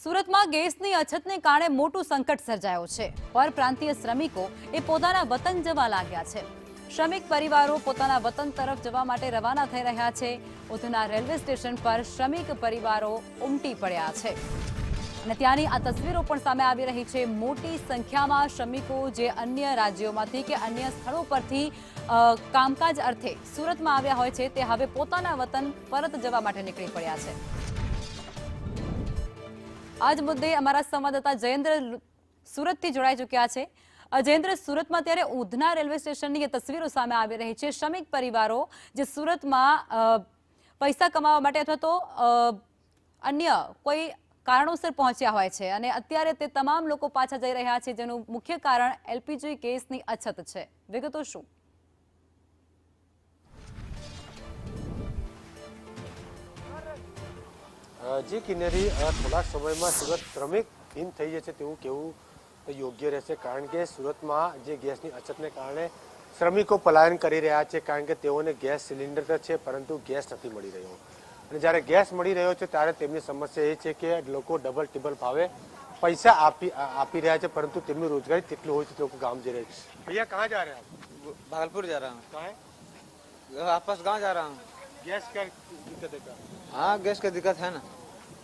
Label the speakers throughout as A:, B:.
A: સુરતમાં ગેસની અછતને કારણે મોટું સંકટ સર્જાયું છે। પરપ્રાંતીય શ્રમિકો એ પોતાના વતન જવા લાગ્યા છે। શ્રમિક પરિવારો પોતાના વતન તરફ જવા માટે રવાના થઈ રહ્યા છે। ઉધના રેલવે સ્ટેશન પર શ્રમિક પરિવારો ઉમટી પડ્યા છે અને ત્યાંની આ તસવીરો પણ સામે આવી રહી છે। મોટી સંખ્યામાં શ્રમિકો જે અન્ય રાજ્યોમાંથી કે અન્ય સ્થળો પરથી કામકાજ અર્થે સુરતમાં આવ્યા હોય છે તે હવે પોતાના વતન પરત જવા માટે નીકળી પડ્યા છે। આજ મુદ્દે અમારા સંવાદદાતા જયેન્દ્ર સુરતથી જોડાઈ ચૂક્યા છે। જયેન્દ્ર, સુરતમાં ત્યારે ઉધના રેલવે સ્ટેશનની એ તસવીરો સામે આવી રહી છે। શ્રમિક પરિવારો જે સુરતમાં પૈસા કમાવા માટે અથવા તો અન્ય કોઈ કારણોસર પહોંચ્યા હોય છે અને અત્યારે તે તમામ લોકો પાછા જઈ રહ્યા છે, જેનું મુખ્ય કારણ એલપીજી ગેસની અછત છે। વિગતો શું?
B: જી કિન્નરી, થોડા સમયમાં સુરત શ્રમિકહીન થઈ જશે તેવું કેવું યોગ્ય રહેશે, કારણ કે સુરતમાં જે ગેસની અછતને કારણે શ્રમિકો પલાયન કરી રહ્યા છે, કારણ કે તેઓને ગેસ સિલિન્ડર છે પરંતુ ગેસ નથી મળી રહ્યો। અને જ્યારે ગેસ મળી રહ્યો છે ત્યારે તેમની સમસ્યા એ છે કે લોકો ડબલ ટિબલ ભાવે પૈસા આપી રહ્યા છે, પરંતુ તેમની રોજગારી તેટલી હોય છે લોકો ગામ જઈ રહ્યા છે। ભૈયા कहाँ जा रहे हैं आप?
C: भागलपुर जा रहा हूँ।
B: कहाँ है?
C: वापस गाँव जा रहा हूँ।
B: गैस का दिक्कत है क्या?
C: हाँ, गैस का दिक्कत है ना।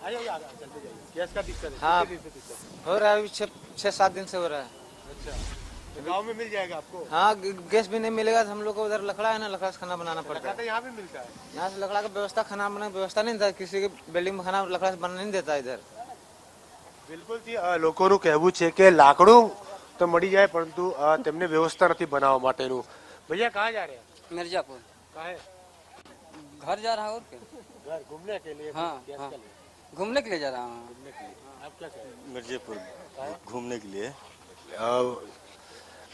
B: आइए चलते जाइए। गैस का दिक्कत है?
C: हाँ।
B: कितने दिन से दिक्कत
C: हो रहा है, अभी 6-7 दिन से हो रहा है।
B: है? अच्छा, तो गाँव में मिल जाएगा आपको?
C: हाँ, गैस भी नहीं मिलेगा तो हम लोग को उधर लकड़ा है ना, लकड़ा से खाना बनाना पड़ता
B: लखनऊ
C: है।
B: यहाँ भी मिलता है?
C: यहाँ से लकड़ा का व्यवस्था, खाना बनाने की व्यवस्था नहीं था, किसी की बिल्डिंग में खाना लकड़ा से बनने नहीं देता इधर।
B: બિલકુલથી લોકોનું કહેવું છે કે લાકડું તો મળી જાય પરંતુ તેમને વ્યવસ્થા નથી બનાવવા માટેનું। ભૈયા कहाँ जा रहे हैं?
D: मिर्जापुर
B: कहाँ है?
D: घर जा रहा हूँ और क्या?
B: घर घूमने के लिए?
D: हाँ,
B: गैस
D: हाँ।
B: के लिए?
D: घूमने के लिए जा रहा हूँ।
B: घूमने के लिए। आप क्या कह रहे हैं?
E: मिर्जेपुर घूमने के लिए।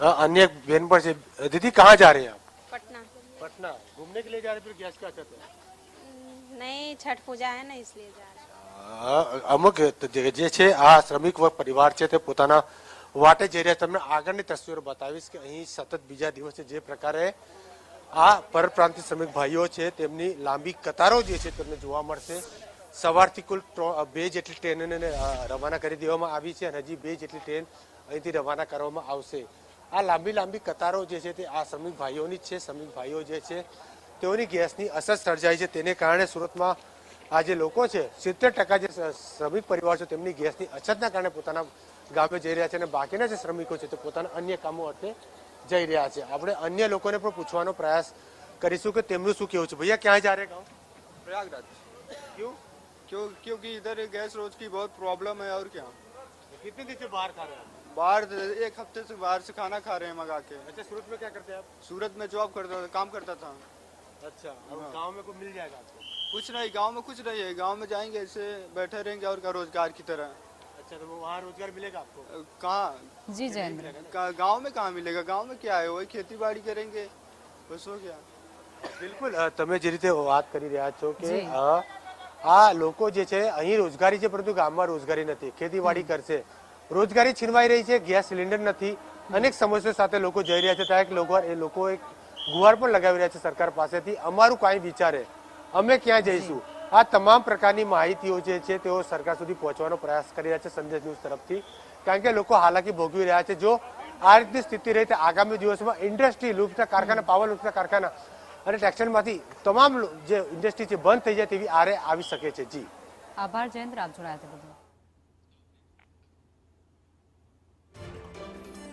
B: अन्य एक बहन पर से दीदी कहाँ जा रहे हैं आप?
F: पटना।
B: पटना घूमने के लिए जा रहे हैं, फिर गैस का अछत है?
F: नहीं, छठ पूजा है ना इसलिए जा रहे हैं।
B: અમુક જે છે આ શ્રમિક વર્ગ પરિવાર છે તે પોતાના વાટે જઈ રહ્યા છે। તમને આગળની તસવીરો બતાવીશ કે અહીં સતત બીજા દિવસે જે પ્રકારે આ પરપ્રાંતીય શ્રમિક ભાઈઓ છે તેમની લાંબી કતારો જે છે તેમને જોવા મળશે। સવારથી કુલ 2 જેટલી ટ્રેનોને રવાના કરી દેવામાં આવી છે અને હજી 2 જેટલી ટ્રેન અહીંથી રવાના કરવામાં આવશે। આ લાંબી કતારો જે છે તે આ શ્રમિક ભાઈઓની જ છે। શ્રમિક ભાઈઓ જે છે તેઓની ગેસની અસર સર્જાઈ છે, તેને કારણે સુરતમાં આ જે લોકો છે 70% જે શ્રમિક પરિવાર છે તેમની ગેસની અછતના કારણે પોતાના ગામે જઈ રહ્યા છે અને બાકીના જે શ્રમિકો છે તે પોતાના અન્ય કામો અર્થે જઈ રહ્યા છે। આપણે અન્ય લોકોને પણ પૂછવાનો પ્રયાસ કરીશું કે તેમનું શું કહેવું છે। भैया ક્યાં जा रहे हैं? गाँव?
G: प्रयागराज।
B: क्यों?
G: क्योंकि इधर गैस रोज की बहुत प्रॉब्लम है। और क्या,
B: कितने दिन से बाहर खा रहे हैं?
G: बाहर 1 हफ्ते से बाहर से खाना खा रहे हैं मंगा के।
B: अच्छा, सूरत में क्या करते हैं आप?
G: सूरत में जॉब करता था, काम करता था।
B: अच्छा, अब गाँव में को मिल जाएगा आपको?
G: कुछ नहीं, गांव में कुछ नहीं है। गांव में जाएंगे ऐसे बैठे रहेंगे और क्या, रोजगार की तरह।
B: अच्छा, तो वो वहाँ रोजगार मिलेगा आपको?
G: कहाँ
A: जी जयेंद्र,
G: गांव में कहाँ मिलेगा? गांव में क्या है, वही खेती बाड़ी करेंगे, बस हो गया।
B: બિલકુલ, તમે જે રીતે વાત કરી રહ્યા છો કે આ લોકો જે છે અહીં રોજગારી છે પરંતુ ગામમાં રોજગારી નથી, ખેતીવાડી કરશે, રોજગારી છીનવાઈ રહી છે, ગેસ સિલિન્ડર નથી, અનેક સમસ્યાઓ સાથે લોકો જઈ રહ્યા છે। ત્યાં એ લોકો એક ગુહાર પણ લગાવી રહ્યા છે સરકાર પાસેથી, અમારું કાંઈ વિચારે, અમે ક્યાં જઈશું। આ તમામ પ્રકારની માહિતીઓ જે છે તેઓ સરકાર સુધી પહોંચવાનો પ્રયાસ કરી રહ્યા છે સંદેશ ન્યૂઝ તરફથી, કારણ કે લોકો હાલાકી ભોગવી રહ્યા છે। જો આ રીતની સ્થિતિ રહે તો આગામી દિવસમાં ઇન્ડસ્ટ્રી, લૂપ્સના કારખાના, પાવર લૂપ્સના કારખાના અને ટેક્સટાઇલમાંથી તમામ જે ઇન્ડસ્ટ્રી છે બંધ થઈ જાય તેવી આરે આવી શકે છે। જી
A: આભાર જયેન્દ્ર, આપ જોડાયા તે બદલ।